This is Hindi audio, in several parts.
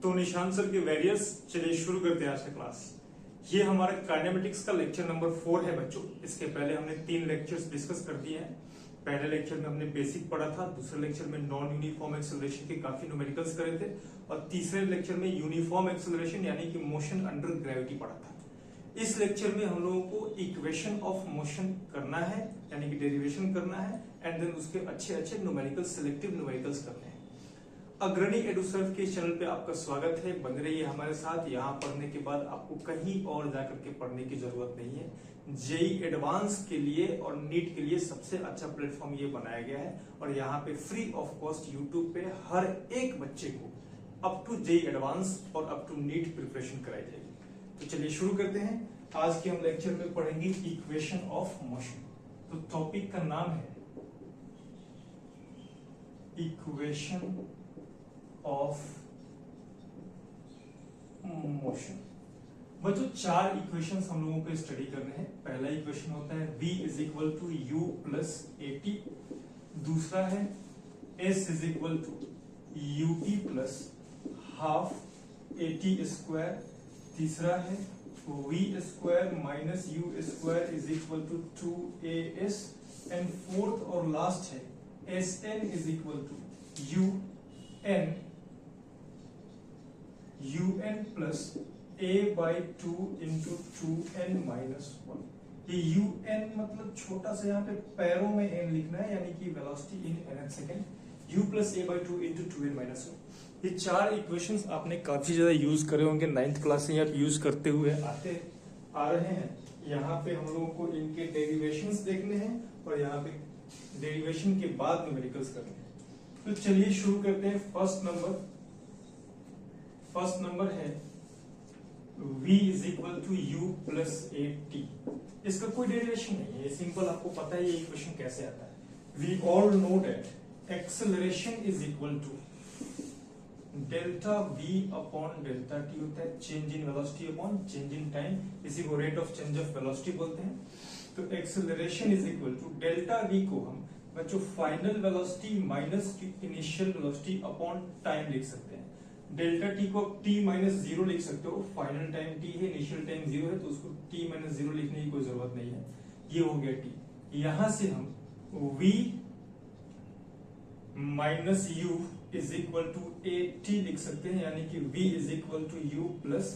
तो निशान सर के वेरियस, चलिए शुरू करते हैं आज का क्लास। ये हमारा काइनेमेटिक्स का लेक्चर नंबर 4 है बच्चों। इसके पहले हमने 3 लेक्चर्स डिस्कस कर दिए हैं। पहले लेक्चर में हमने बेसिक पढ़ा था, दूसरे लेक्चर में नॉन यूनिफॉर्म एक्सेलरेशन के काफी न्यूमेरिकल्स करे थे और तीसरे लेक्चर में यूनिफॉर्म एक्सेलरेशन यानी कि मोशन अंडर ग्रेविटी पढ़ा था। इस लेक्चर में हम लोगों को इक्वेशन ऑफ मोशन करना है यानी कि डेरिवेशन करना है एंड देन उसके अच्छे अच्छे न्यूमेरिकल सिलेक्टिव न्यूमेरिकल्स करने हैं। अग्रणी एडुसर्व के चैनल पे आपका स्वागत है, बने रहिए हमारे साथ। यहाँ पढ़ने के बाद आपको कहीं और जाकर के पढ़ने की जरूरत नहीं है। जेई एडवांस के लिए और नीट के लिए सबसे अच्छा प्लेटफॉर्म ये बनाया गया है और यहाँ पे फ्री ऑफ कॉस्ट यूट्यूब पे हर एक बच्चे को अप टू जेई एडवांस और अप टू नीट प्रिपरेशन कराई जाएगी। तो चलिए शुरू करते हैं। आज के हम लेक्चर में पढ़ेंगे इक्वेशन ऑफ मोशन। तो टॉपिक का नाम है इक्वेशन ऑफ मोशन। बच्चों 4 इक्वेशंस हम लोगों को स्टडी करने हैं। पहला इक्वेशन होता है v is equal to u plus a t, दूसरा है s is equal to u t plus half a t square, तीसरा है v square minus u square is equal to 2as and fourth और लास्ट है sn is equal to un plus a by 2 into 2n minus 1। ये un मतलब छोटा सा यहाँ पे पैरों में n लिखना है यानी कि velocity in nth second, u plus a by 2 into 2n minus 1। ये 4 इक्वेशंस आपने काफी ज्यादा यूज करे होंगे, 9th क्लास से आप यूज करते हुए आ रहे हैं। यहाँ पे हम लोगों को इनके डेरिवेशंस देखने हैं और यहाँ पे डेरिवेशन के बाद न्यूमेरिकल्स करने हैं। तो चलिए शुरू करते हैं। फर्स्ट नंबर है v is equal to u plus a t. इसका कोई डेरिवेशन नहीं है, सिंपल, आपको पता है ये इक्वेशन कैसे आता है। We all know that acceleration is equal to delta v upon delta t होता है, change in velocity upon change in time, इसी को rate of change of velocity बोलते हैं। तो acceleration is equal to delta v को हम बच्चों final velocity minus initial velocity upon time लिख सकते हैं। डेल्टा टी को t माइनस 0 लिख सकते हो, फाइनल टाइम t है, इनिशियल टाइम 0 है, तो उसको t माइनस 0 लिखने की कोई जरूरत नहीं है। ये हो गया t। यहां से हम v minus u is equal to a t लिख सकते हैं यानी कि v is equal to u plus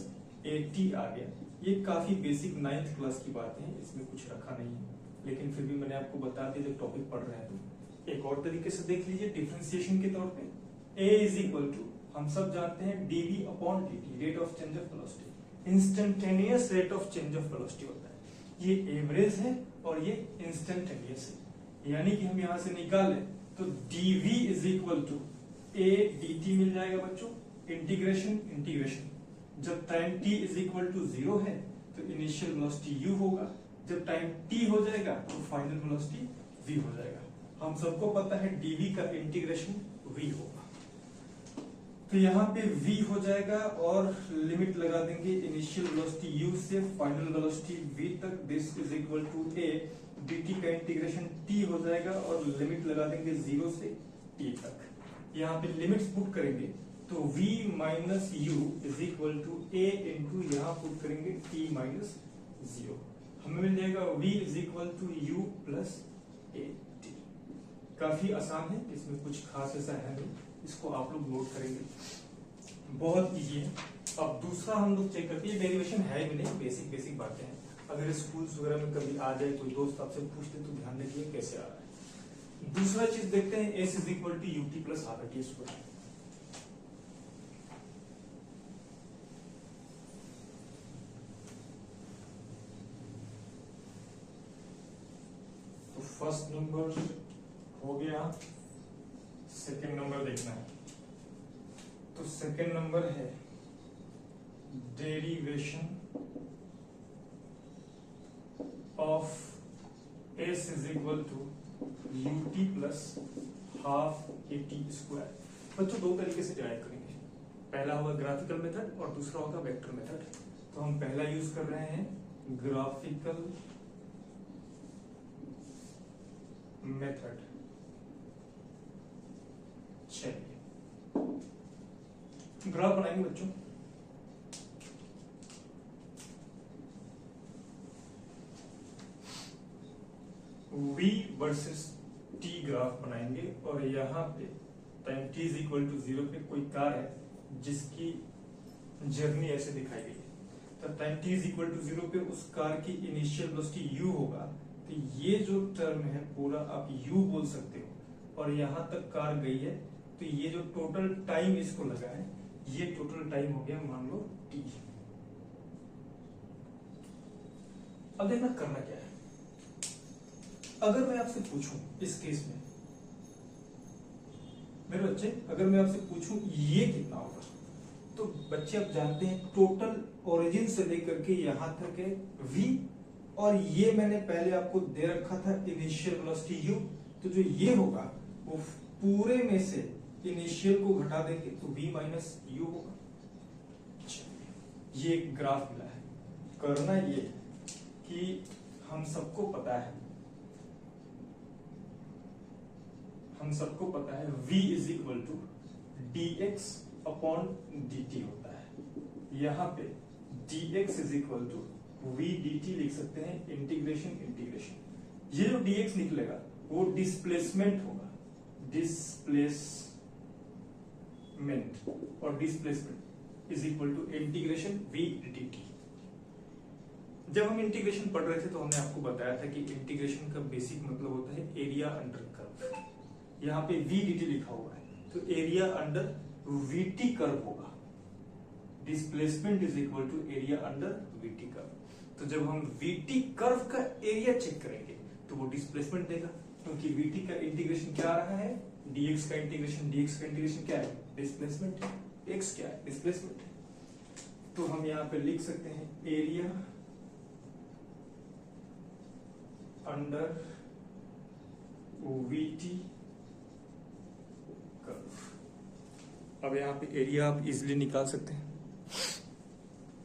a t आ गया। ये काफी बेसिक 9th क्लास की बात है, इसमें कुछ रखा नहीं है, लेकिन फिर भी मैंने आपको बता दिया जब टॉपिक पढ़ रहे हैं तो। एक और तरीके से देख लीजिए डिफरेंशिएशन के तौर पे, a इज इक्वल टू हम सब जानते हैं dv upon dt, rate of change of velocity, instantaneous rate of change of velocity होता है। ये एवरेज है और ये इंस्टेंटेनियस है, यानी कि हम यहां से निकालें तो dv is equal to a dt मिल जाएगा बच्चों। इंटीग्रेशन जब time t is equal to 0 है तो इनिशियल वेलोसिटी u होगा, जब टाइम t हो जाएगा तो फाइनल वेलोसिटी v हो जाएगा। हम सबको पता है dv का इंटीग्रेशन v होगा। तो यहाँ पे v हो जाएगा और लिमिट लगा देंगे इनिशियल वेलोसिटी u से फाइनल वेलोसिटी v तक, this is equal to a dt का इंटीग्रेशन t हो जाएगा और लिमिट लगा देंगे 0 से t तक। यहाँ पे लिमिट्स पुट करेंगे तो v minus u is equal to a into यहाँ पुट करेंगे t माइनस 0, हमें मिल जाएगा v is equal to u plus a t। काफी आसान है, इसमें कुछ खास ऐसा है नहीं, इसको आप लोग नोट करेंगे, बहुत इजी है। अब दूसरा हम लोग चेक करते हैं, डेरिवेशन है भी नहीं, बेसिक बातें हैं। अगर स्कूल्स वगैरह में कभी आ जाए कोई दोस्त आपसे पूछते तो ध्यान रखिए कैसे आ रहा है। दूसरा चीज देखते हैं, s is equal to u t plus half t square. तो फर्स्ट नंबर हो गया, सेकेंड नंबर देखना है। तो सेकेंड नंबर है derivation of s is equal to ut plus half a t square. बच्चों 2 तरीके से डिराइव करेंगे, पहला होगा ग्राफिकल मेथड और दूसरा होगा वेक्टर मेथड। तो हम पहला यूज कर रहे हैं ग्राफिकल मेथड। चलिए ग्राफ बनाएंगे बच्चों। v वर्सेस t ग्राफ बनाएंगे और यहाँ पे time t is equal to 0 पे कोई कार है जिसकी जर्नी ऐसे दिखाई गई है। तो time t is equal to 0 पे उस कार की इनिशियल वेलोसिटी u होगा। तो ये जो टर्म है पूरा आप u बोल सकते हो और यहाँ तक कार गई है, तो ये जो टोटल टाइम इसको लगा है ये टोटल टाइम हो गया मान लो t। अब देखना करना क्या है। अगर मैं आपसे पूछूं इस केस में मेरे बच्चे, अगर मैं आपसे पूछूं ये कितना होगा, तो बच्चे आप जानते हैं टोटल ओरिजिन से लेकर के यहां तक है v और ये मैंने पहले आपको दे रखा था इनिशियल वेलोसिटी u। तो जो ये होगा वो पूरे में से इनिशियल को घटा देंगे तो v माइनस u होगा। ये एक ग्राफ मिला है। करना ये कि हम सबको पता है v is equal to dx upon dt होता है। यहाँ पे dx is equal to v dt लिख सकते हैं, इंटीग्रेशन। ये जो dx निकलेगा वो डिस्प्लेसमेंट होगा, और displacement is equal to integration v dt। जब हम इंटीग्रेशन पढ़ रहे थे तो हमने आपको बताया था कि इंटीग्रेशन का बेसिक मतलब होता है एरिया अंडर कर्व। यहाँ पे v dt लिखा हुआ है तो एरिया अंडर vt कर्व होगा। Displacement is equal to area under vt curve. तो जब हम vt कर्व का एरिया चेक करेंगे तो वो डिस्प्लेसमेंट देगा, क्योंकि vt का इंटीग्रेशन क्या आ रहा है, dx का इंटीग्रेशन क्या है, डिस्प्लेसमेंट है। x क्या है, डिस्प्लेसमेंट है। तो हम यहाँ पे लिख सकते हैं एरिया अंडर vt कर्व। अब यहाँ पे एरिया आप इजिली निकाल सकते हैं।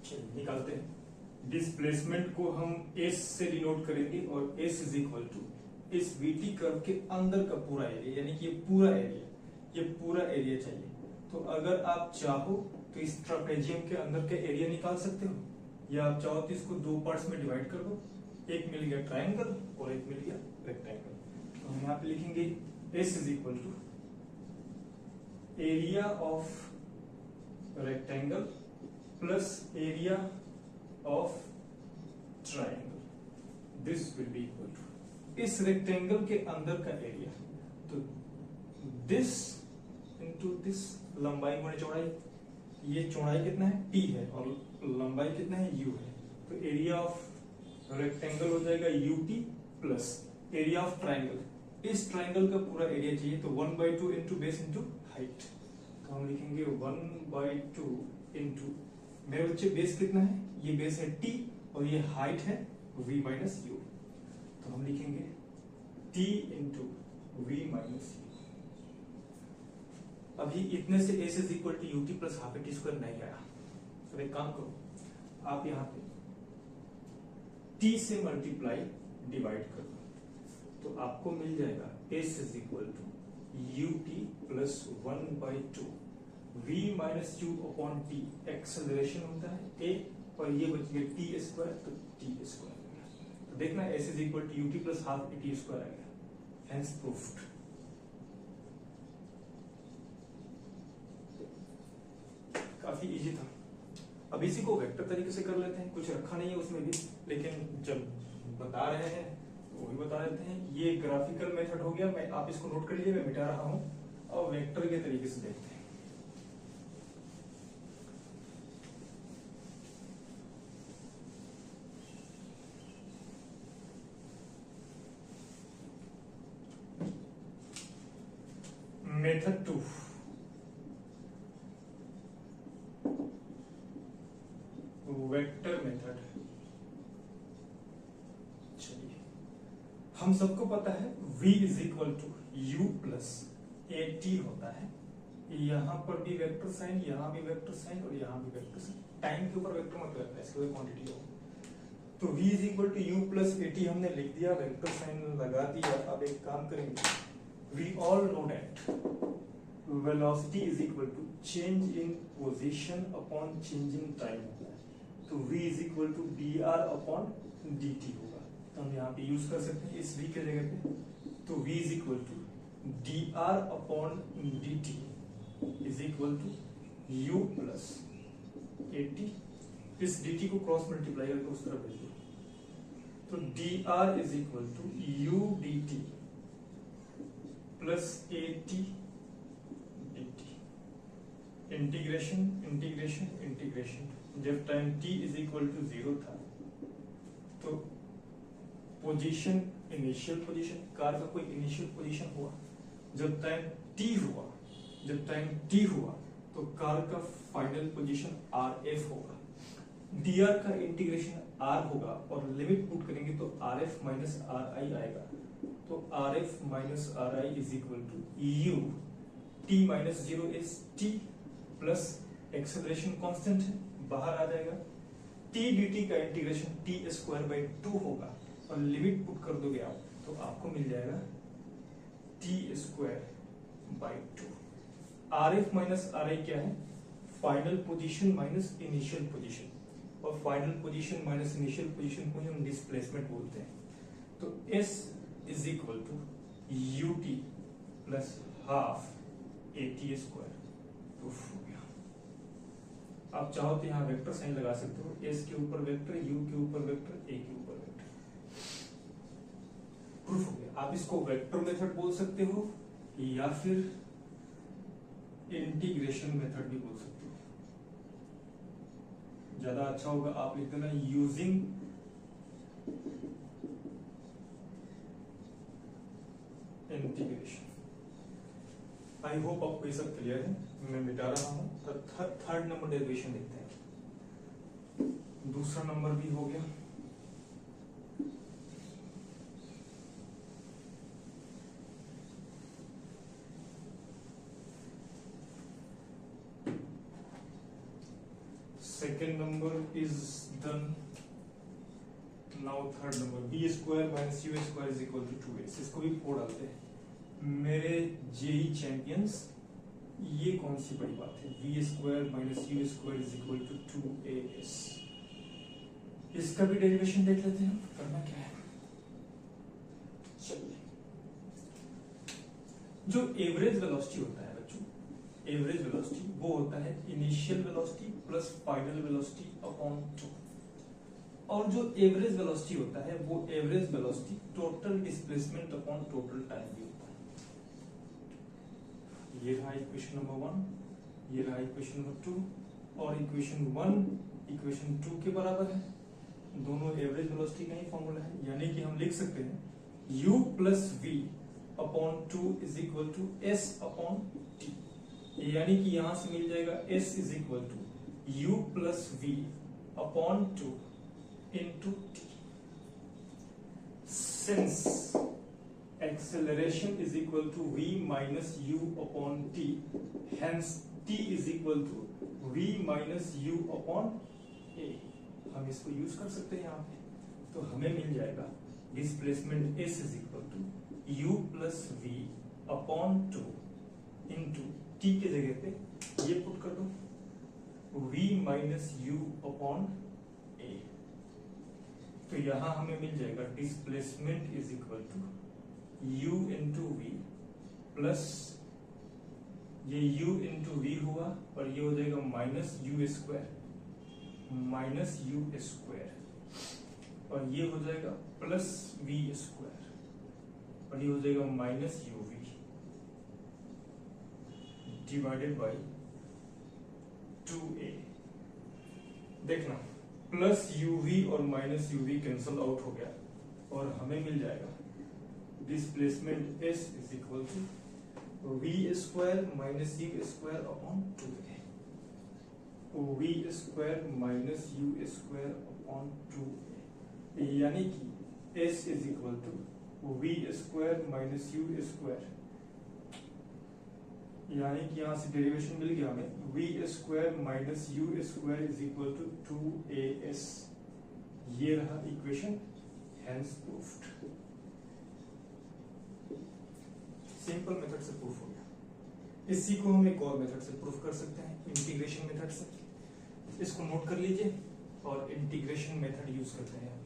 चलिए निकालते हैं। डिस्प्लेसमेंट को हम s से डिनोट करेंगे और s इज इक्वल टू इस vt कर्व के अंदर का पूरा एरिया, यानी कि ये पूरा एरिया चाहिए। तो अगर आप चाहो तो इस ट्रापेजियम के अंदर का एरिया निकाल सकते हो, या आप चाहो तो इसको दो पार्ट्स में डिवाइड कर दो। एक मिल गया ट्रायंगल और एक मिल गया रेक्टेंगल। तो हम यहाँ पे लिखेंगे s is equal to area of rectangle plus area of triangle. This will be equal to इस रेक्टेंगल के अंदर का एरिया, तो दिस इंटू दिस, लंबाई गुणे चौड़ाई। ये चौड़ाई कितना है, t है, और लंबाई कितना है, u है। तो एरिया ऑफ रेक्टेंगल हो जाएगा ut plus area of triangle. इस ट्रायंगल का पूरा एरिया चाहिए तो 1/2 इंटू बेस इंटू हाइट। तो हम लिखेंगे 1/2 इंटू, मेरे बच्चे बेस कितना है, ये बेस है t और ये हाइट है v माइनस u। तो हम लिखेंगे t into v minus u। अभी इतने से s is equal to ut plus half t square नहीं आया, तो एक काम करो, आप यहाँ पे t से मल्टीप्लाई डिवाइड कर दो, तो आपको मिल जाएगा s is equal to ut plus 1/2 v minus u upon t। Acceleration होता है a और ये बच गया t स्क्वायर, तो t स्क्वायर। तो देखना s is equal to ut plus half t square आ गया, हेंस प्रूफ्ड। काफी इजी था। अब इसी को वेक्टर तरीके से कर लेते हैं, कुछ रखा नहीं है उसमें भी, लेकिन जब बता रहे हैं वो भी बता देते हैं। ये ग्राफिकल मेथड हो गया, मैं आप इसको नोट कर लीजिए, मैं मिटा रहा हूं। और वेक्टर के तरीके से देखते हैं। Method 2, vector method. चलिए, हम सबको पता है v is equal to u plus a t होता है। यहां पर भी वेक्टर साइन, यहां भी वेक्टर साइन और यहां भी वेक्टर साइन। टाइम के ऊपर वेक्टर मत लगता है, इसके ऊपर क्वांटिटी हो। तो v is equal to u plus a t हमने लिख दिया, वेक्टर साइन लगा दिया। अब एक काम करेंगे, we all know that velocity is equal to change in position upon change in time होता है, तो v is equal to d r upon d t होगा। तो हम यहाँ पे यूज कर सकते हैं इस v के जगह पे, तो v is equal to d r upon d t is equal to u plus a t. इस dt को क्रॉस मल्टीप्लाई करके उस तरफ भेज दो, तो d r is equal to u d t plus a t d t. Integration integration integration, जब time t is equal to 0 था तो पोजीशन, इनिशियल पोजीशन, कार का कोई इनिशियल पोजीशन हुआ, जब टाइम t हुआ तो कार का फाइनल पोजीशन RF होगा, dr का इंटीग्रेशन r होगा और लिमिट पुट करेंगे तो RF माइनस RI आएगा, तो RF minus RI is equal to u, t minus 0 is t plus acceleration constant है बाहर आ जाएगा, t dt का इंटीग्रेशन t स्क्वायर बाई 2 होगा और लिमिट पुट कर दोगे आप तो आपको मिल जाएगा t square by 2। RF minus RI क्या है? Final position minus initial position, और final position minus initial position को हम डिस्प्लेसमेंट बोलते हैं। तो S is equal to u t plus half a t square, proof हो गया। आप चाहो तो यहाँ वेक्टर साइन लगा सकते हो, S के ऊपर वेक्टर, U के ऊपर वेक्टर, A के ऊपर वेक्टर, प्रूफ हो गया। आप इसको वेक्टर मेथड बोल सकते हो या फिर इंटीग्रेशन मेथड भी बोल सकते हो, ज्यादा अच्छा होगा आप लिख देना यूजिंग इंटीग्रेशन। आई होप आपको ये सब क्लियर है, मैं मिटा रहा हूं। तो थर्ड नंबर डेरिवेशन देखते हैं। दूसरा नंबर भी हो गया, second number is done. Now third number, b square minus u square is equal to 2s। इसको भी फोड़ डालते हैं मेरे जेई चैंपियंस। ये कौन सी बड़ी बात है? b square minus u square is equal to 2as। इसका भी डेरिवेशन देख लेते हैं, करना क्या है। चलिए, जो एवरेज वेलोसिटी होता है बच्चों, एवरेज वेलोसिटी वो होता है initial velocity plus final velocity upon 2, और जो एवरेज वेलोसिटी होता है वो average velocity total displacement upon total time भी होता है। ये रहा इक्वेशन नंबर 1, ये रहा इक्वेशन नंबर 2, और इक्वेशन 1 इक्वेशन 2 के बराबर है। दोनों एवरेज वेलोसिटी का ही फॉर्मूला है, यानी कि हम लिख सकते हैं u plus v upon 2 is equal to s upon t, यानी कि यहां से मिल जाएगा s is equal to u plus v upon 2 into t। Since acceleration is equal to v minus u upon t, hence t is equal to v minus u upon a। हम इसको यूज कर सकते हैं यहाँ पे, तो हमें मिल जाएगा displacement s is equal to u plus v upon 2 into t के जगह पे ये पुट कर दो v minus u upon a। तो यहां हमें मिल जाएगा displacement is equal to u into v plus ये u इंटू वी हुआ, और ये हो जाएगा minus u square minus u square, और ये हो जाएगा प्लस v स्क्वायर, और ये हो जाएगा minus u v divided by 2a। देखना प्लस uv और माइनस uv कैंसल आउट हो गया, और हमें मिल जाएगा displacement s is equal to v square minus u square upon 2a, v square minus u square upon 2a, यानी कि s is equal to v square minus u square, यानी कि यहां से डेरिवेशन मिल गया हमें v square minus u square is equal to 2as। ये रहा equation, hence proofed. Simple method से प्रूफ हो गया। इसी को हम एक और मेथड से प्रूफ कर सकते हैं, इंटीग्रेशन मेथड से। इसको नोट कर लीजिए और इंटीग्रेशन मेथड यूज करते हैं।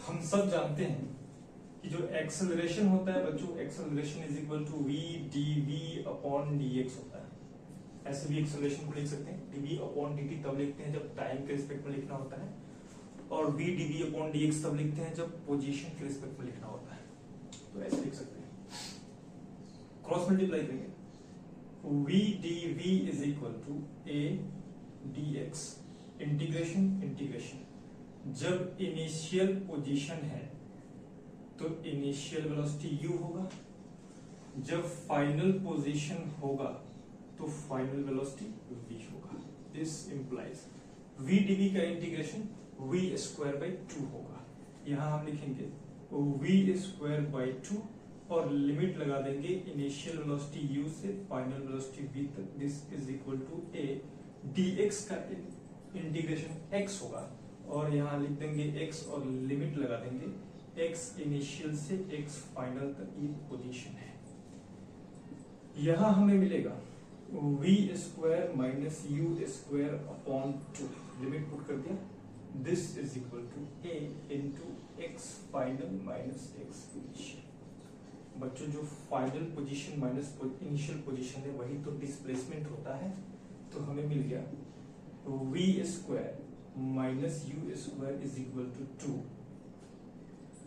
हम सब जानते हैं कि जो एक्सेलरेशन होता है बच्चों, acceleration is equal to v d v upon d x होता है। ऐसे भी एक्सेलरेशन को लिख सकते हैं, d v upon d t तब लिखते हैं जब टाइम के रिस्पेक्ट में लिखना होता है, और v d v upon d x तब लिखते हैं जब पोजीशन के रिस्पेक्ट में लिखना होता है। तो ऐसे लिख सकते हैं, क्रॉस मल्टीप्लाई करेंगे, v d v is equal to a d x integration integration. जब इनिशियल पोजीशन है तो इनिशियल वेलोसिटी u होगा, जब फाइनल पोजीशन होगा तो फाइनल वेलोसिटी v होगा। दिस इंप्लाइज v dv का इंटीग्रेशन v स्क्वायर बाई 2 होगा। यहां हम लिखेंगे v स्क्वायर बाई 2 और लिमिट लगा देंगे इनिशियल वेलोसिटी u से फाइनल वेलोसिटी v तक। This is equal to a dx का इंटीग्रेशन x होगा, और यहां लिख देंगे x और लिमिट लगा देंगे x इनिशियल से x फाइनल तक ये पोजीशन है। यहां हमें मिलेगा v square minus u square upon 2, limit put कर दिया। This is equal to a into x final minus x initial. बच्चों जो final position minus initial position है वही तो डिस्प्लेसमेंट होता है, तो हमें मिल गया v square minus u square is equal to 2।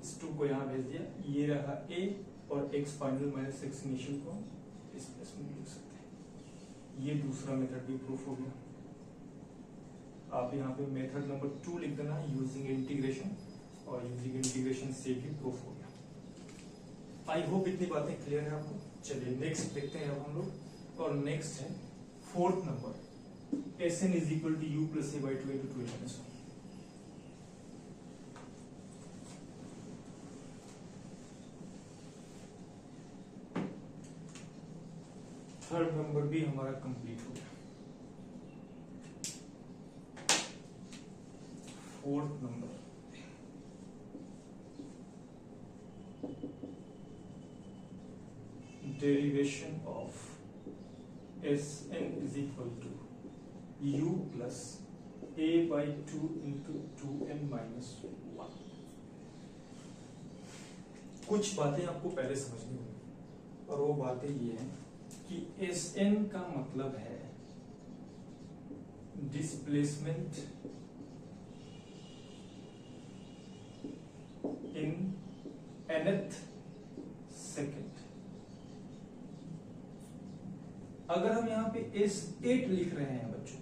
इस 2 को यहां भेज दिया, ये रहा a और x final minus x initial को इस प्लस में लिख सकते हैं। ये दूसरा मेथड भी प्रूफ हो गया। आप यहाँ पे मेथड नंबर 2 लिख देना यूजिंग इंटीग्रेशन, और यूजिंग इंटीग्रेशन से भी प्रूफ हो गया। आई होप इतनी बातें क्लियर है आपको। चलिए नेक्स्ट देखते हैं अब हम लोग, और नेक्स्ट है 4th number, Sn is equal to u plus a by 2 into 2 minus 1। Third number भी हमारा कंप्लीट हो गया। 4th number, derivation of Sn is equal to u plus a by 2 into 2n minus 1। कुछ बातें आपको पहले समझनी होंगी, और वो बातें ये हैं कि Sn का मतलब है डिस्प्लेसमेंट इन nth सेकेंड। अगर हम यहाँ पे S8 लिख रहे हैं बच्चों,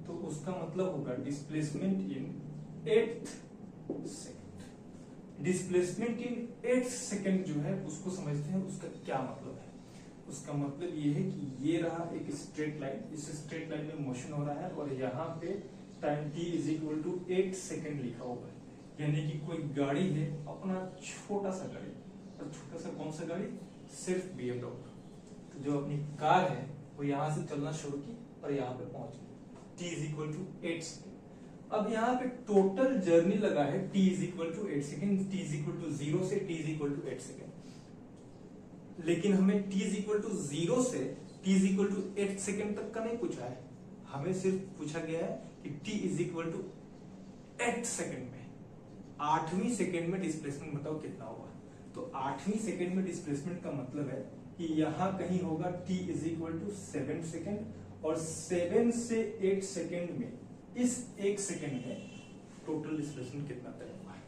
तो उसका मतलब होगा displacement in 8th second. Displacement in 8th second जो है उसको समझते हैं, उसका क्या मतलब है। उसका मतलब ये है कि ये रहा एक स्ट्रेट लाइन, इस स्ट्रेट लाइन में मोशन हो रहा है, और यहाँ पे time t is equal to 8 second लिखा हुआ है। यानी कि कोई गाड़ी है, अपना छोटा सा गाड़ी, और छोटा सा कौन सा गाड़ी, सिर्फ BMW। तो जो अपनी कार है वो यहाँ से चलना शुरू की और यहाँ पे पहुंच गई, t is equal to 8 second. अब यहाँ पे टोटल जर्नी लगा है t is equal to 8 second, t is equal to 0 से t is equal to 8 second. लेकिन हमें t इज इक्वल टू 0 से t is equal to 8 second तक का नहीं पूछा है, हमें सिर्फ पूछा गया है कि t is equal to 8 second में, 8वीं सेकेंड में डिस्प्लेसमेंट बताओ कितना होगा। तो 8वीं सेकेंड में डिस्प्लेसमेंट का मतलब है कि यहां कहीं होगा t is equal to 7 second, और 7 से 8 सेकेंड में, इस 1 सेकेंड में टोटल डिस्प्लेसमेंट कितना तय हुआ है।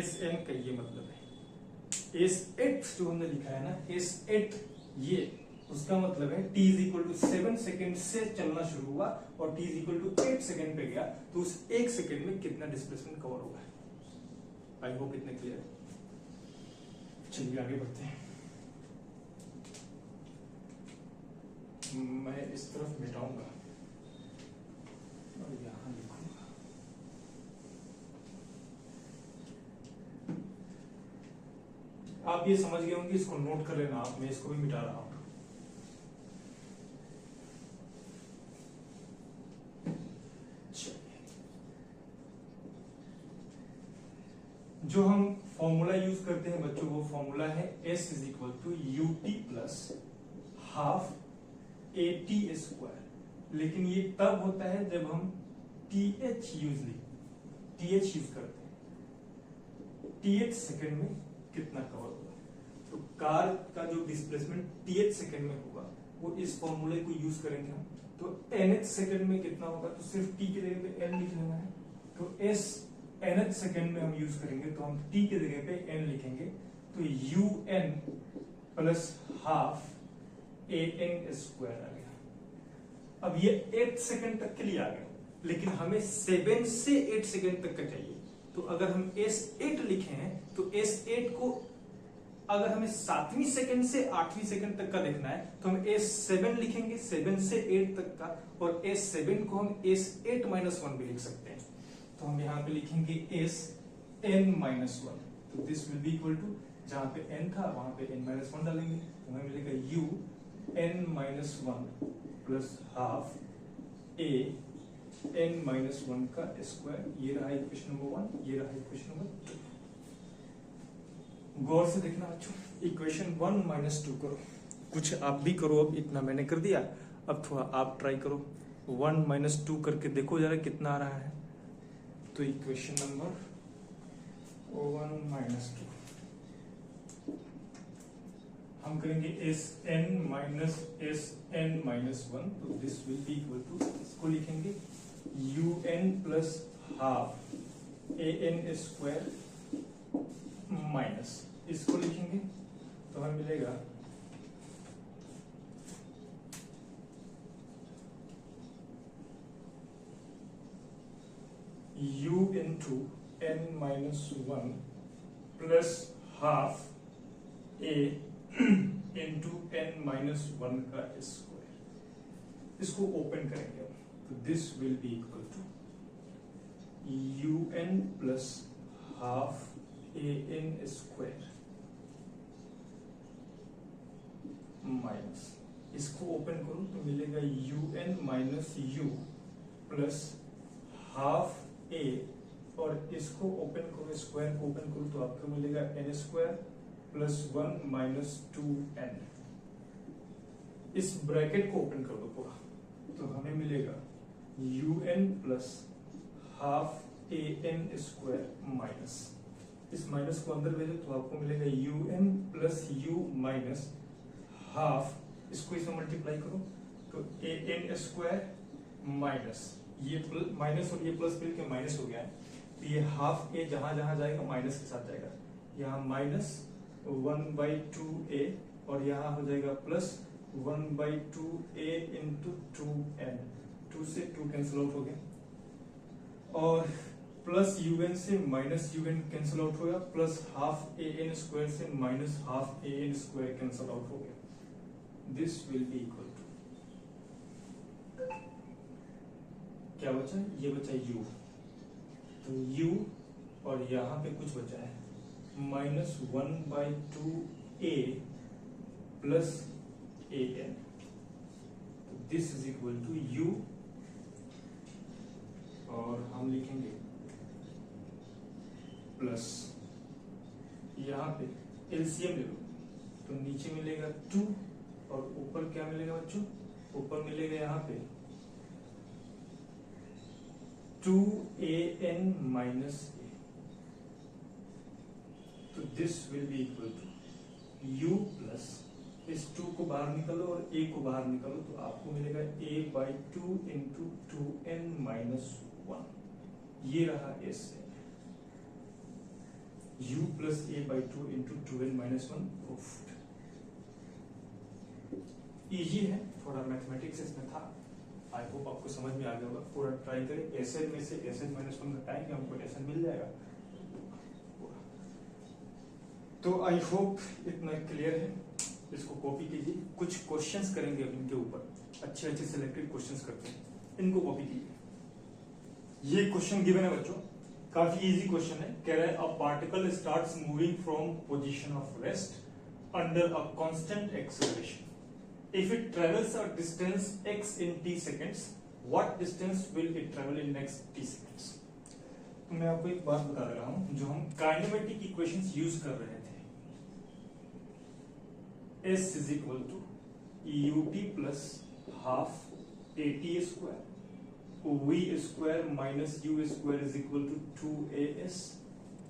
Sn का ये मतलब है। S8 जो हमने लिखा है ना, S8 ये उसका मतलब है t is equal to 7 second से चलना शुरू हुआ और t is equal to 8 second पे गया, तो उस 1 सेकेंड में कितना डिस्प्लेसमेंट कवर होगा। आई होप इतने क्लियर है। चलिए आगे बढ़ते हैं। मैं इस तरफ मिटाऊंगा और यहां लिखूंगा। आप ये समझ गए होंगे, इसको नोट कर लेना आप, मैं इसको भी मिटा रहा हूं। जो हम फॉर्मूला यूज करते हैं बच्चों, वो फॉर्मूला है s is equal to u t plus half a t square. लेकिन ये तब होता है जब हम टीएच यूज करते हैं। टीएच सेकेंड में कितना कवर होगा, तो कार का जो डिस्प्लेसमेंट टीएच सेकेंड में होगा वो इस फॉर्मूले को यूज करेंगे हम। तो एनएच सेकेंड में कितना होगा, तो सिर्फ टी की जगह पे एन लिख लेना है। तो एस एनएच सेकेंड में हम यूज करेंगे तो हम टी की जगह पे एन लिखेंगे। तो u n plus half a n square आ गया। अब ये 8 सेकेंड तक के लिए आ गया, लेकिन हमें 7 से 8 सेकेंड तक का चाहिए। तो अगर हम S8 लिखे हैं तो S8 को अगर हमें 7वीं सेकंड से 8वीं सेकंड तक का देखना है तो हम S7 लिखेंगे 7 से 8 तक का, और S7 को हम S8 माइनस 1 भी लिख सकते हैं। तो हम यहाँ पे लिखेंगे Sn माइनस 1। तो this will be equal to, जहां पे n था वहां पे n माइनस 1 डालेंगे तो हमें मिलेगा u n minus 1 plus half a n minus 1 का स्क्वायर। ये रहा इक्वेशन नंबर 1, ये रहा इक्वेशन नंबर 2। गौर से देखना बच्चों, इक्वेशन 1 माइनस 2 करो, कुछ आप भी करो। अब इतना मैंने कर दिया, अब थोड़ा आप ट्राई करो। 1 माइनस 2 करके देखो जरा कितना आ रहा है। तो इक्वेशन नंबर 1 माइनस 2 हम करेंगे Sn माइनस Sn माइनस 1। तो this will be equal to, इसको लिखेंगे Un plus half An square minus, इसको लिखेंगे तो हमें मिलेगा u into n minus 1 plus half a into n minus 1 का स्क्वायर। इसको ओपन करेंगे हम, तो this will be equal to un plus half a n square minus, इसको ओपन करूं तो मिलेगा u n minus u plus half a, और इसको ओपन करो, स्क्वायर को ओपन करूं तो आपको मिलेगा N square plus 1 minus 2n। इस ब्रैकेट को ओपन कर दो पूरा, तो हमें मिलेगा u n plus half a n square minus, इस माइनस को अंदर भेजो तो आपको मिलेगा u n plus u minus half, इसको इसमें मल्टीप्लाई करो तो ए एन स्क्वायर माइनस, ये माइनस और ये प्लस मिलकर माइनस हो गया है। तो ये हाफ ए जहां जहां जाएगा माइनस के साथ जाएगा, यहाँ माइनस 1/2a और यहाँ हो जाएगा प्लस 1/2a इंटू 2n। 2 से 2 कैंसिल आउट हो गया, और प्लस un से माइनस un कैंसिल आउट हो गया, plus half a n square से minus half a n square cancel out हो गया। This will be equal to, क्या बचा, ये बचा u, तो u और यहां पे कुछ बचा है minus 1/2a plus a n. This is equal to u, और हम लिखेंगे प्लस, यहाँ पे एलसीएम ले लो तो नीचे मिलेगा 2 और ऊपर क्या मिलेगा बच्चों, ऊपर मिलेगा यहाँ पे 2an माइनस a। तो this will be equal to u plus, इस 2 को बाहर निकालो और a को बाहर निकालो तो आपको मिलेगा a/2 इंटू 2n माइनस 1। ये रहा s, u plus a/2 into 2n minus 1 proofed. Easy है, थोड़ा मैथमेटिक्स इसमें था, आई होप आपको समझ में आ गया होगा। पूरा ट्राई करें, Sn में से Sn माइनस 1 घटाएंगे हमको Sn मिल जाएगा। तो आई होप इतना क्लियर है, इसको कॉपी कीजिए। कुछ क्वेश्चंस करेंगे अब इनके ऊपर, अच्छे अच्छे सिलेक्टेड क्वेश्चंस करते हैं, इनको कॉपी कीजिए। ये क्वेश्चन गिवन है बच्चों, काफी इजी क्वेश्चन है। कह रहा है a particle starts moving from position of rest under a constant acceleration. If it travels a distance x in t seconds, what distance will it travel in next t seconds? तो मैं आपको एक बात बता रहा हूं, जो हम काइनेमेटिक इक्वेशंस यूज कर रहे थे, S is equal to ut plus half at square, v square minus u square is equal to 2as,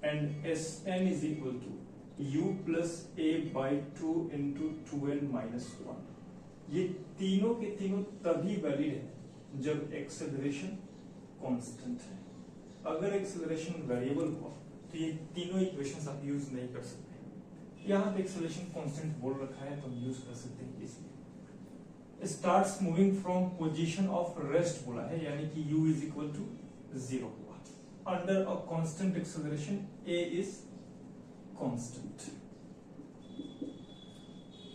and Sn is equal to u plus a by 2 into 2n minus 1। ये तीनों के तीनों तभी वैलिड है जब एक्सेलरेशन कांस्टेंट है। अगर एक्सेलरेशन वेरिएबल हुआ तो ये तीनों इक्वेशंस आप यूज नहीं कर सकते। यहाँ पे एक्सेलरेशन कांस्टेंट बोल रखा है तो हम यूज कर सकते हैं इसलिए। Starts moving from position of rest बोला है, यानी कि u इज इक्वल टू 0 हुआ। Under a constant acceleration a is constant.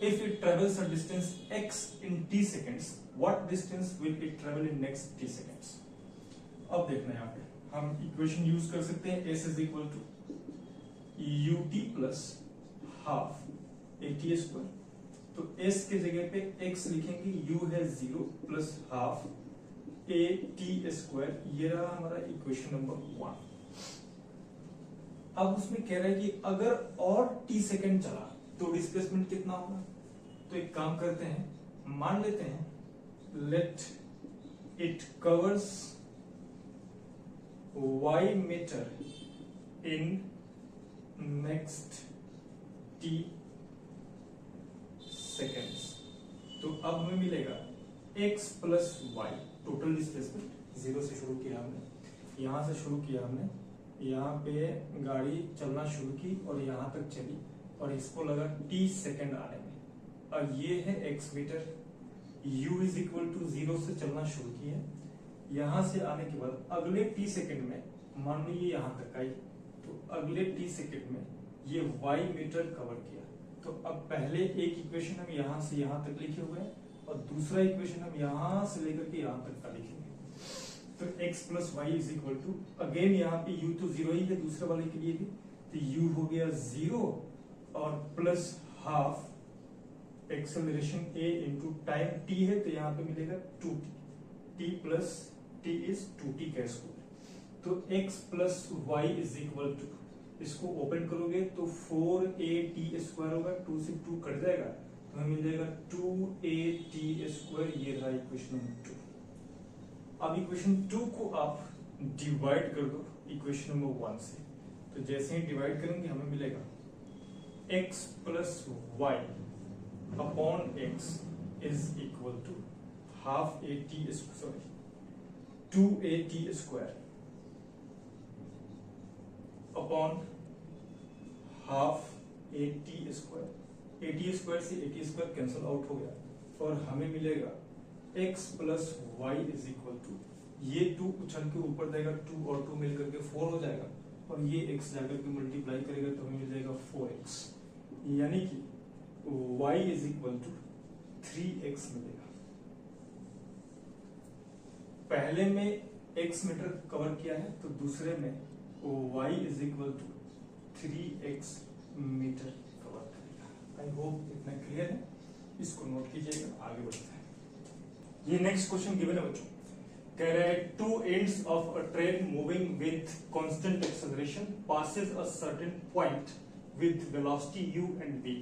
If it travels a distance x in t seconds, what distance will it travel in next t seconds? अब देखना है यहाँ पे हम इक्वेशन यूज कर सकते हैं, s is equal to ut plus half at square. तो s के जगह पे x लिखेंगे, u है 0 प्लस हाफ at स्क्वायर। ये रहा हमारा इक्वेशन नंबर 1। अब उसमें कह रहा है कि अगर और t सेकेंड चला तो डिस्प्लेसमेंट कितना होगा। तो एक काम करते हैं, मान लेते हैं let it covers y metre in next t seconds. तो अब हमें मिलेगा x plus y, total displacement 0 से शुरू किया हमने, यहां से शुरू किया हमने, यहाँ पे गाड़ी चलना शुरू की और यहाँ तक चली और इसको लगा t सेकेंड आने में। और ये है x metre, u is equal to 0 से चलना शुरू किया, यहां से आने के बाद अगले t सेकेंड में मान लीजिए यहां तक आई, तो अगले t सेकेंड में ये y मीटर कवर किया। तो अब पहले एक इक्वेशन हम यहां से यहां तक लिखे हुए हैं और दूसरा इक्वेशन हम यहां से लेकर के यहां तक का लिखेंगे। तो x plus y is equal to, again यहाँ पे u तो 0 ही है दूसरे वाले के लिए भी, तो u हो गया 0 और plus half acceleration a into time t है, तो यहाँ पे मिलेगा 2t, t plus t is 2t का स्क्वायर। तो x plus y is equal to, इसको ओपन करोगे तो 4at स्क्वायर होगा, 2 से 2 कट जाएगा तो हमें मिल जाएगा 2at स्क्वायर। ये रहा इक्वेशन नंबर 2। अब इक्वेशन 2 को आप डिवाइड कर दो इक्वेशन नंबर 1 से, तो जैसे ही डिवाइड करेंगे हमें मिलेगा x plus y upon x is equal to half at sorry 2at square upon half at square. at square से at स्क्वायर कैंसिल आउट हो गया और हमें मिलेगा x plus y is equal to, ये 2 उछल के ऊपर जाएगा, 2 और 2 मिलकर के 4 हो जाएगा और ये x जाकर के मल्टीप्लाई करेगा तो हमें मिल जाएगा 4x, यानी कि y is equal to 3x मिलेगा। पहले में x मीटर कवर किया है तो दूसरे में y is equal to 3x metre cover करेगा। आई होप इतना क्लियर है, इसको नोट कीजिएगा, आगे बढ़ते हैं। ये नेक्स्ट क्वेश्चन गिवन है बच्चों, कह रहा है two ends of a train moving with constant acceleration passes a certain point with velocity u and v.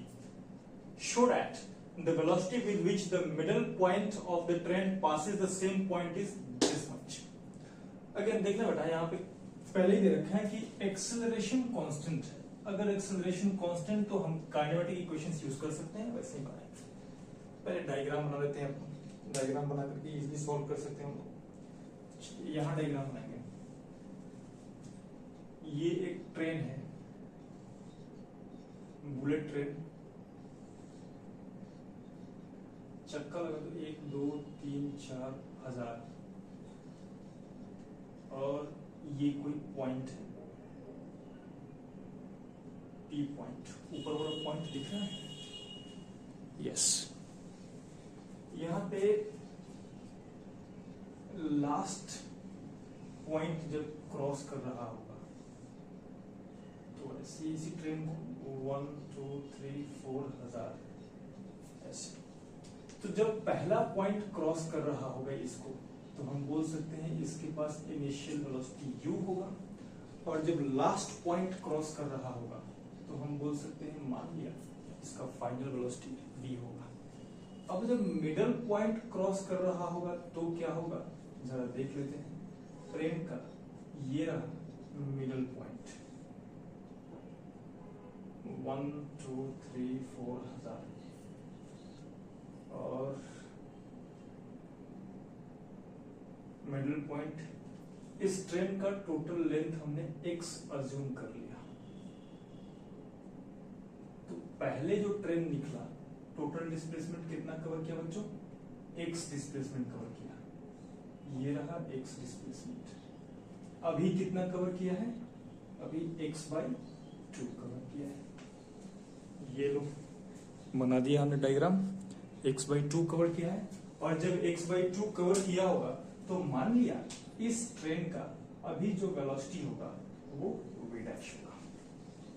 Show that the velocity with which the middle point of the train passes the same point is this much. Again देखना बेटा, यहाँ पे पहले ही दे रखा है कि एक्सेलरेशन कांस्टेंट है। अगर एक्सेलरेशन कांस्टेंट तो हम काइनेमेटिक इक्वेशंस यूज कर सकते हैं, वैसे ही बनाएंगे। पहले डायग्राम बना लेते हैं, डायग्राम बना करके इजीली सॉल्व कर सकते हैं हम लोग। यहां डायग्राम बनाएंगे, ये एक ट्रेन है, बुलेट ट्रेन, चक्का लगा दो 1 2 3 4 हजार, और ये कोई पॉइंट है P पॉइंट, ऊपर वाला पॉइंट दिख रहा है, यस। यहाँ पे लास्ट पॉइंट जब क्रॉस कर रहा होगा तो ऐसे इसी ट्रेन को 1 2 3 4 हजार ऐसे, तो जब पहला पॉइंट क्रॉस कर रहा होगा इसको, तो हम बोल सकते हैं इसके पास इनिशियल वेलोसिटी u होगा और जब लास्ट पॉइंट क्रॉस कर रहा होगा तो हम बोल सकते हैं मान लिया इसका फाइनल वेलोसिटी v होगा। अब जब मिडल पॉइंट क्रॉस कर रहा होगा तो क्या होगा, जरा देख लेते हैं। ट्रेन का ये रहा मिडल पॉइंट 1 2 3 4 हजार, और मिडल पॉइंट इस ट्रेन का टोटल लेंथ हमने x अज्यूम कर लिया। तो पहले जो ट्रेन निकला टोटल डिस्प्लेसमेंट कितना कवर किया बच्चों, x डिस्प्लेसमेंट कवर किया, ये रहा x डिस्प्लेसमेंट। अभी कितना कवर किया है, अभी x/2 कवर किया है। ये लो बना दिया हमने डायग्राम, x/2 कवर किया है। और जब x/2 कवर किया होगा तो मान लिया इस ट्रेन का अभी जो वेलोसिटी होगा वो v' होगा।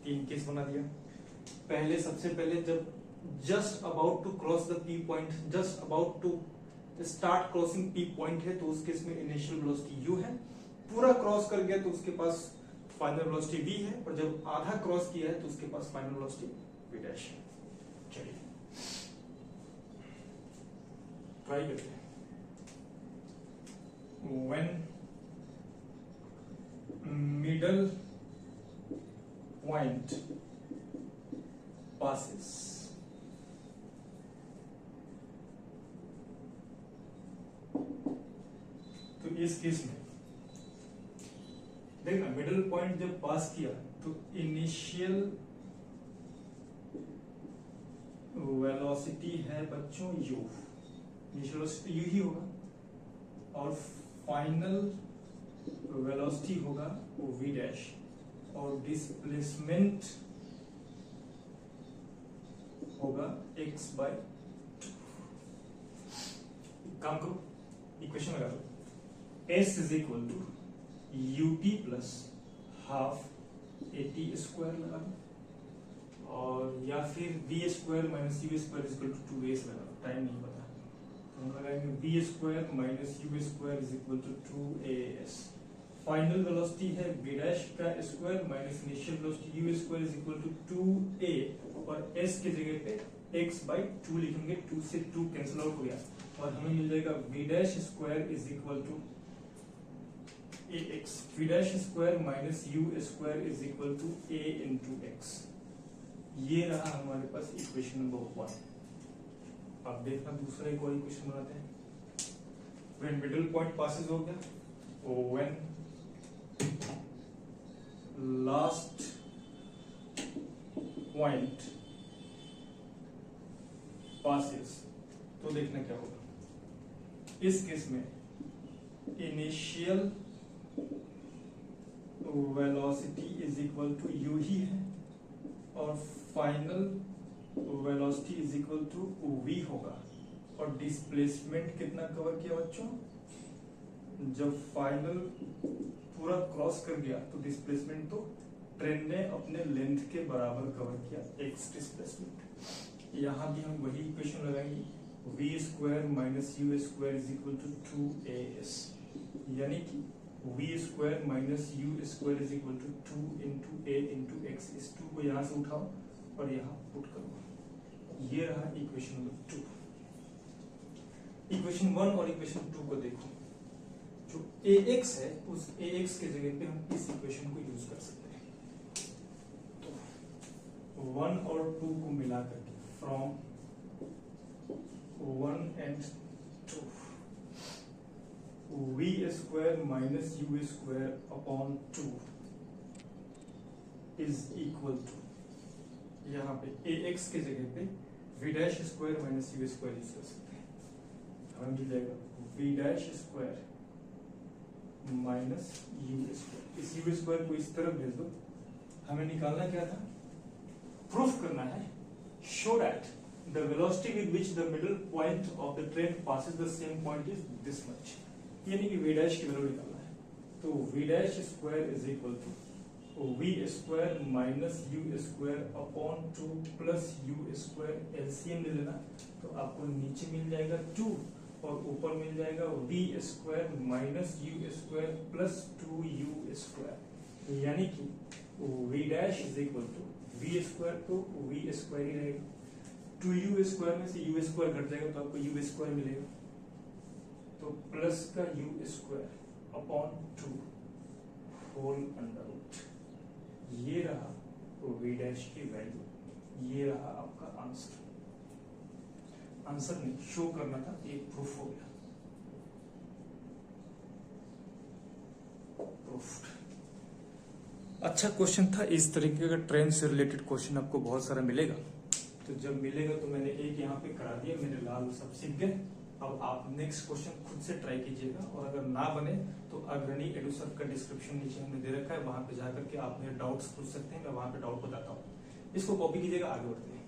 3 केस बना दिया। पहले सबसे पहले जब just about to cross the p point, just about to start crossing p point है तो उस केस में इनिशियल वेलोसिटी u है। पूरा क्रॉस कर गया तो उसके पास फाइनल वेलोसिटी v है, और जब आधा क्रॉस किया है तो उसके पास फाइनल वेलोसिटी v' है। चलिए ट्राई करते हैं। When middle point passes, तो इस केस में देखना मिडल पॉइंट जब पास किया तो इनिशियल वेलोसिटी है बच्चों u, इनिशियल वेलोसिटी u ही होगा, और फाइनल वेलोसिटी होगा वो v', और डिस्प्लेसमेंट होगा x/2। काम करो, इक्वेशन लगा दो, s is equal to ut plus half at² लगा दो, और या फिर v² minus u² equal to 2s लगा दो। टाइम नहीं पता तो हम लगाएंगे v² minus u² is equal to 2as। Final velocity है v' का square minus initial velocity u² is equal to 2a, और s की जगह पे x/2 लिखेंगे, 2 से 2 कैंसिल आउट हो गया, और हमें मिल जाएगा v' is equal to ax, v' minus u² is equal to a into x। ये रहा हमारे पास इक्वेशन नंबर 1। अब देखना दूसरा एक और इक्वेशन बनाते हैं। व्हेन मिडिल पॉइंट पासेस हो गया, व्हेन लास्ट पॉइंट पासेस, तो देखना क्या होगा। इस केस में initial velocity is equal to u ही है, और final velocity is equal to v होगा, और डिस्प्लेसमेंट कितना कवर किया बच्चों, जब फाइनल पूरा क्रॉस कर गया तो डिस्प्लेसमेंट तो ट्रेन ने अपने लेंथ के बराबर कवर किया, x डिस्प्लेसमेंट। यहाँ भी हम वही इक्वेशन लगाएंगे, v² minus u² is equal to 2as, यानी कि v² minus u² is equal to 2 into a into x। इस 2 को यहाँ से उठाओ और यहाँ पुट करो। ये रहा इक्वेशन नंबर 2। इक्वेशन 1 और इक्वेशन 2 को देखो, जो ax है उस ax के जगह पे हम इस इक्वेशन को यूज कर सकते हैं। तो 1 और 2 को मिला करके from 1 and 2, v² minus u² upon 2 is equal to, यहाँ पे ax के जगह पे v' माइनस u² यूज कर सकते हैं। हमें मिल जाएगा v' माइनस u²। इस u² को इस तरफ भेज दो। हमें निकालना क्या था, प्रूफ करना है, show that the velocity with which the middle point of the train passes the same point is this much, यानी कि v' की वैल्यू निकालना है। तो v' is equal to v² minus u² upon 2 plus u², LCM ले लेना तो आपको नीचे मिल जाएगा 2 और ऊपर मिल जाएगा v² minus u² plus 2u²। यानी कि v dash is equal to v square, तो वी स्क्वायर ही रहेगा, 2u स्क्वायर में से u स्क्वायर घट जाएगा तो आपको u स्क्वायर मिलेगा, तो प्लस का u square upon 2 whole under root, ये रहा v डैश की वैल्यू, ये रहा आपका आंसर। आंसर नहीं शो करना था, एक प्रूफ हो गया, प्रूफ। अच्छा क्वेश्चन था, इस तरीके का ट्रेन से रिलेटेड क्वेश्चन आपको बहुत सारा मिलेगा, तो जब मिलेगा तो मैंने एक यहाँ पे करा दिया, मेरे लाल सब सीख गए। अब आप नेक्स्ट क्वेश्चन खुद से ट्राई कीजिएगा, और अगर ना बने तो अग्रणी एडुसर का डिस्क्रिप्शन नीचे हमने दे रखा है, वहां पे जाकर के आप मेरे डाउट्स पूछ सकते हैं, मैं वहां पे डाउट बताता हूँ, इसको कॉपी कीजिएगा। आगे बढ़ते हैं,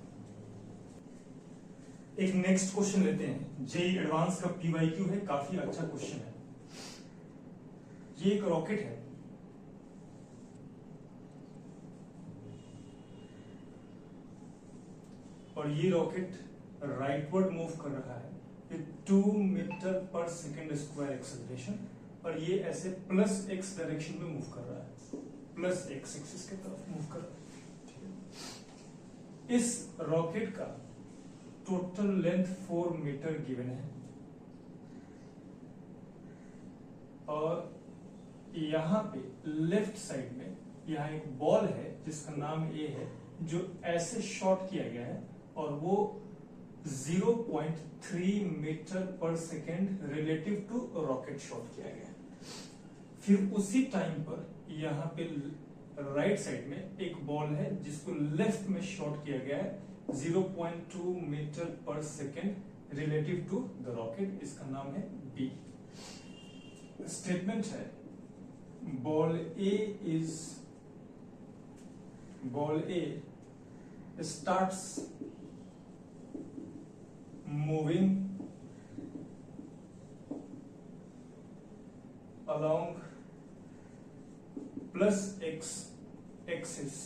एक नेक्स्ट क्वेश्चन लेते हैं। जेई एडवांस का पीवाईक्यू है, काफी अच्छा क्वेश्चन है। ये एक रॉकेट है, और ये रॉकेट राइटवर्ड मूव कर रहा है विद 2 मीटर पर सेकेंड स्क्वायर एक्सेलरेशन, और ये ऐसे प्लस एक्स डायरेक्शन में मूव कर रहा है, प्लस एक्स एक्सिस की तरफ मूव कर रहा है। इस रॉकेट का टोटल लेंथ 4 मीटर गिवन है, और यहां पे लेफ्ट साइड में यहां एक बॉल है जिसका नाम ए है, जो ऐसे शॉट किया गया है, और वो 0.3 मीटर पर second relative to rocket shot किया गया है। फिर उसी टाइम पर यहां पे राइट साइड में एक बॉल है जिसको लेफ्ट में शॉट किया गया है 0.2 मीटर पर second relative to the rocket, इसका नाम है बी। स्टेटमेंट है ball A starts moving along plus x axis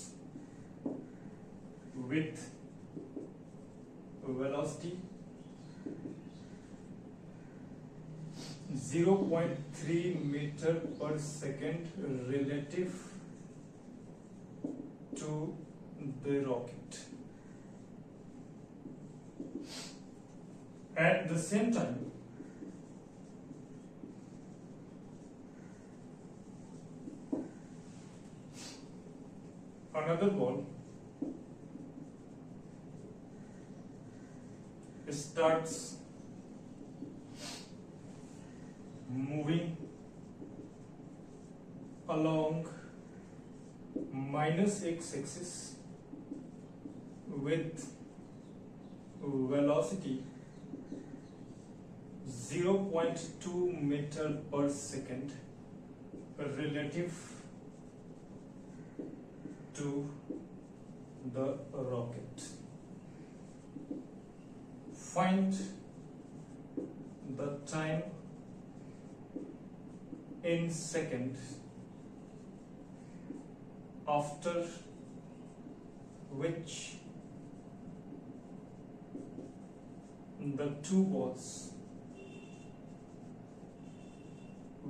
with velocity 0.3 meter per second relative to the rocket. At the same time, another ball starts moving along minus x axis with velocity 0.2 meter per second relative to the rocket. Find the time in seconds after which the two balls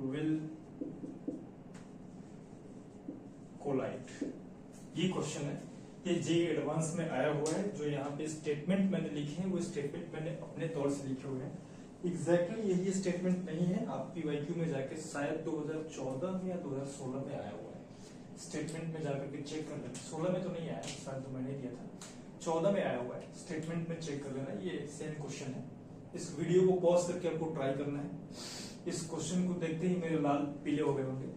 will collide। ये क्वेश्चन है, ये जेईई एडवांस में आया हुआ है। जो यहाँ पे स्टेटमेंट मैंने लिखे हैं वो स्टेटमेंट मैंने अपने तौर से लिखे हुए हैं, एग्जैक्टली यही स्टेटमेंट नहीं है। आप पीवाईक्यू में जाके शायद 2014 में या 2016 में आया हुआ है, स्टेटमेंट में जाकर के चेक कर लेना। 16 में तो नहीं आया, शायद तो मैंने दिया था, 14 में आया हुआ है, स्टेटमेंट में चेक कर लेना। ये सेम क्वेश्चन है। इस वीडियो को पॉज करके आपको ट्राई करना है। इस क्वेश्चन को देखते ही मेरे लाल पीले हो गए होंगे,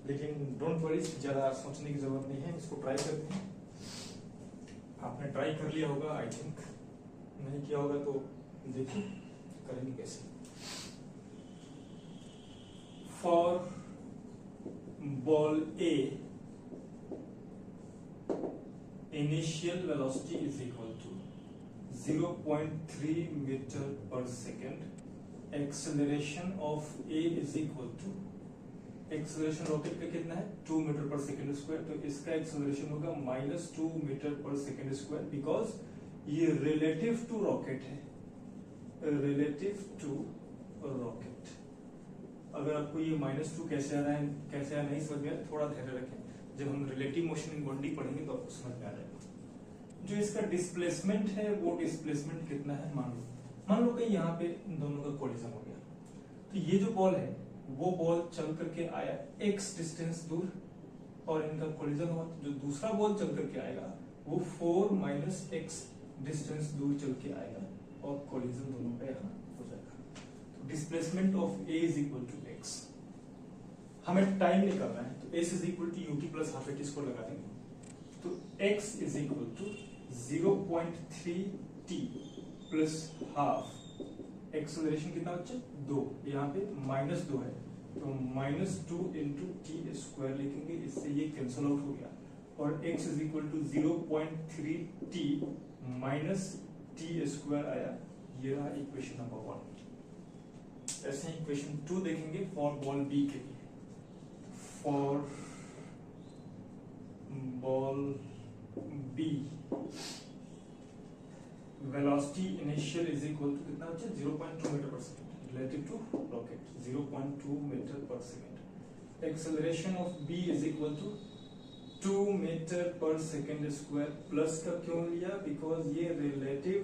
लेकिन डोंट वरी, ज्यादा सोचने की जरूरत नहीं है। इसको ट्राई करते हैं। आपने ट्राई कर लिया होगा आई थिंक, नहीं किया होगा तो देखिए करेंगे कैसे। For ball A initial velocity is equal to 0.3 metre पर second, acceleration of A is equal to, acceleration rocket का कितना है 2 मीटर पर सेकेंड स्क्वायर, तो इसका एक्सेलरेशन होगा -2 मीटर पर सेकेंड स्क्वायर, बिकॉज ये रिलेटिव टू रॉकेट है, रिलेटिव टू रॉकेट। अगर आपको ये -2 कैसे आ रहा है, कैसे आ नहीं समझ में, थोड़ा धैर्य रखें। जब हम रिलेटिव मोशन इन बॉडी पढ़ेंगे तो आपको समझ में आ जाएगा। जो इसका डिस्प्लेसमेंट है वो डिस्प्लेसमेंट कितना है, मान लो कि यहाँ पे इन दोनों का कोलिजन हो गया, तो ये जो बॉल है वो बॉल चल करके आया x डिस्टेंस दूर और इनका कोलिजन हुआ, तो जो दूसरा बॉल चल करके आएगा वो 4 माइनस एक्स डिस्टेंस दूर चल के आएगा और कोलिजन दोनों का यहाँ हो जाएगा। तो displacement of A is equal to x, हमें टाइम निकालना है, तो s is equal to u t plus half a t square लगा देंगे, तो x is equal to 0.3 t plus half, acceleration कितना बच्चे 2, यहाँ पे -2 है तो -2 इंटू टी स्क्वायर लिखेंगे, इससे ये कैंसल आउट हो गया और x is equal to 0.3 t minus t square आया, ये रहा इक्वेशन नंबर 1। ऐसे ही इक्वेशन 2 देखेंगे फॉर बॉल बी के लिए। For ball B velocity initial is equal to कितना बच्चे 0.2 मीटर पर second relative to rocket 0.2 metre पर second. Acceleration of B is equal to 2 metre पर सेकेंड स्क्वायर, प्लस का क्यों लिया, बिकॉज ये रिलेटिव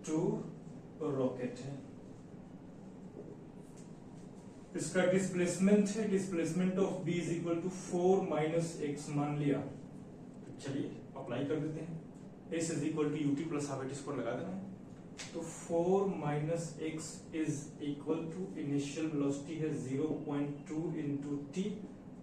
टू रॉकेट है। इसका डिस्प्लेसमेंट है, displacement of B is equal to 4 minus x मान लिया, तो चलिए अप्लाई कर देते हैं। S is equal to u t plus half a t square लगा देना है, तो 4 minus x is equal to initial velocity है 0.2 into t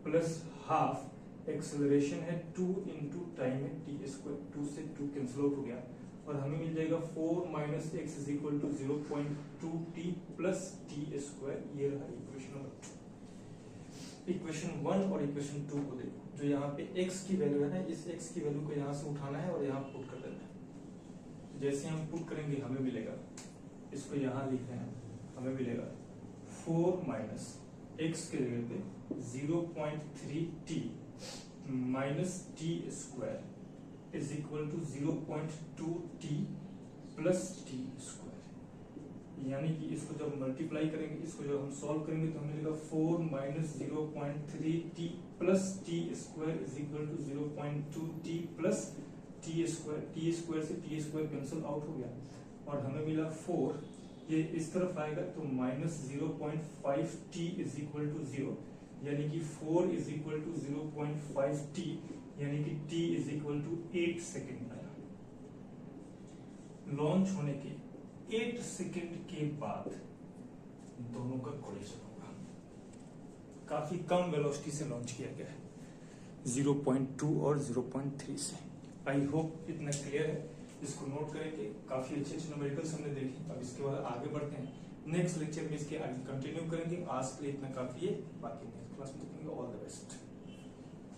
plus half, acceleration है 2 इंटू टाइम है टी स्क्वायर, 2 से 2 कैंसिल आउट हो गया और हमें मिल जाएगा 4 minus x is equal to 0.2 t plus t square. ये रहा इक्वेशन नंबर 2। इक्वेशन 1 और इक्वेशन 2 को देखो, जो यहाँ पे x की वैल्यू है ना, इस x की वैल्यू को यहाँ से उठाना है और यहाँ पुट कर देना है। जैसे हम पुट करेंगे हमें मिलेगा, इसको यहाँ लिख रहे हैं, हमें मिलेगा 4 माइनस एक्स के जगह पे 0.3 t minus t square is equal to 0.2 t plus t square, यानी कि इसको जब मल्टीप्लाई करेंगे, इसको जब हम सॉल्व करेंगे तो हमें मिलेगा 4 minus 0.3 t plus t square is equal to 0.2 t plus t square. T square से टी स्क्वायर कैंसिल आउट हो गया और हमें मिला 4, ये इस तरफ आएगा तो minus 0.5 t is equal to 0, यानी कि 4 इज इक्वल टू 0.5 टी, यानी कि t is equal to 8 second आया। लॉन्च होने के 8 सेकेंड के बाद दोनों का कोलिजन होगा। काफी कम वेलोसिटी से लॉन्च किया गया है, 0.2 और 0.3 से। आई होप इतना क्लियर है, इसको नोट करेंगे। काफी अच्छे अच्छे न्यूमेरिकल्स हमने देखे, अब इसके बाद आगे बढ़ते हैं। नेक्स्ट लेक्चर में इसके आगे कंटिन्यू करेंगे। आज के लिए इतना काफी है, बाकी नेक्स्ट क्लास में देखेंगे। All the best.